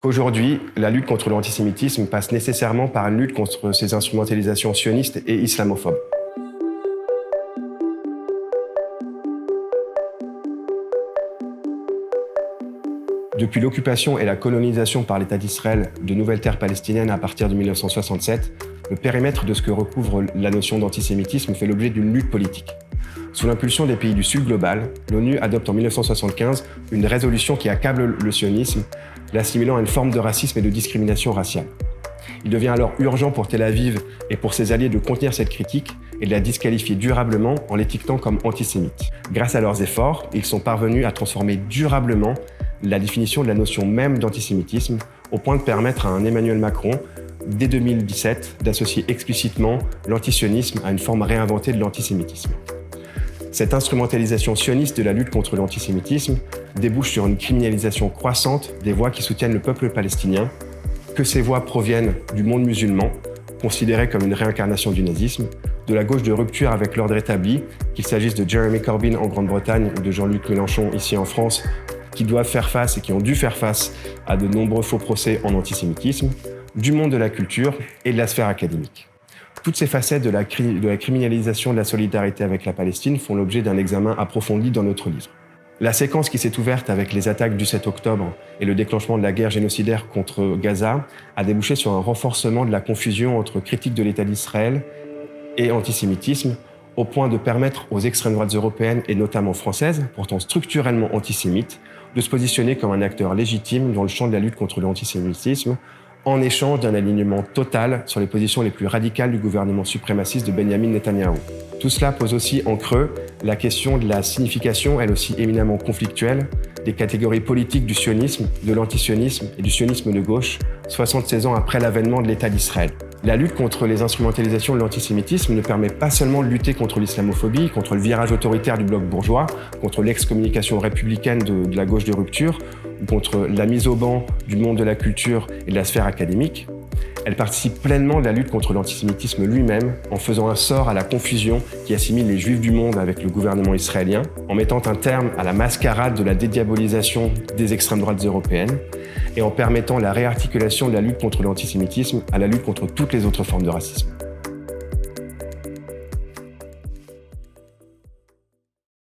Aujourd'hui, la lutte contre l'antisémitisme passe nécessairement par une lutte contre ces instrumentalisations sionistes et islamophobes. Depuis l'occupation et la colonisation par l'État d'Israël de nouvelles terres palestiniennes à partir de 1967, le périmètre de ce que recouvre la notion d'antisémitisme fait l'objet d'une lutte politique. Sous l'impulsion des pays du Sud global, l'ONU adopte en 1975 une résolution qui accable le sionisme, l'assimilant à une forme de racisme et de discrimination raciale. Il devient alors urgent pour Tel Aviv et pour ses alliés de contenir cette critique et de la disqualifier durablement en l'étiquetant comme antisémite. Grâce à leurs efforts, ils sont parvenus à transformer durablement la définition de la notion même d'antisémitisme, au point de permettre à un Emmanuel Macron, dès 2017, d'associer explicitement l'antisionisme à une forme réinventée de l'antisémitisme. Cette instrumentalisation sioniste de la lutte contre l'antisémitisme débouche sur une criminalisation croissante des voix qui soutiennent le peuple palestinien, que ces voix proviennent du monde musulman, considéré comme une réincarnation du nazisme, de la gauche de rupture avec l'ordre établi, qu'il s'agisse de Jeremy Corbyn en Grande-Bretagne ou de Jean-Luc Mélenchon ici en France, qui doivent faire face et qui ont dû faire face à de nombreux faux procès en antisémitisme, du monde de la culture et de la sphère académique. Toutes ces facettes de la criminalisation de la solidarité avec la Palestine font l'objet d'un examen approfondi dans notre livre. La séquence qui s'est ouverte avec les attaques du 7 octobre et le déclenchement de la guerre génocidaire contre Gaza a débouché sur un renforcement de la confusion entre critique de l'État d'Israël et antisémitisme, au point de permettre aux extrêmes droites européennes et notamment françaises, pourtant structurellement antisémites, de se positionner comme un acteur légitime dans le champ de la lutte contre l'antisémitisme, en échange d'un alignement total sur les positions les plus radicales du gouvernement suprémaciste de Benyamin Netanyahou. Tout cela pose aussi en creux la question de la signification, elle aussi éminemment conflictuelle, des catégories politiques du sionisme, de l'antisionisme et du sionisme de gauche, 76 ans après l'avènement de l'État d'Israël. La lutte contre les instrumentalisations de l'antisémitisme ne permet pas seulement de lutter contre l'islamophobie, contre le virage autoritaire du bloc bourgeois, contre l'excommunication républicaine de la gauche de rupture, ou contre la mise au ban du monde de la culture et de la sphère académique. Elle participe pleinement de la lutte contre l'antisémitisme lui-même, en faisant un sort à la confusion qui assimile les juifs du monde avec le gouvernement israélien, en mettant un terme à la mascarade de la dédiabolisation des extrêmes droites européennes, et en permettant la réarticulation de la lutte contre l'antisémitisme à la lutte contre toutes les autres formes de racisme.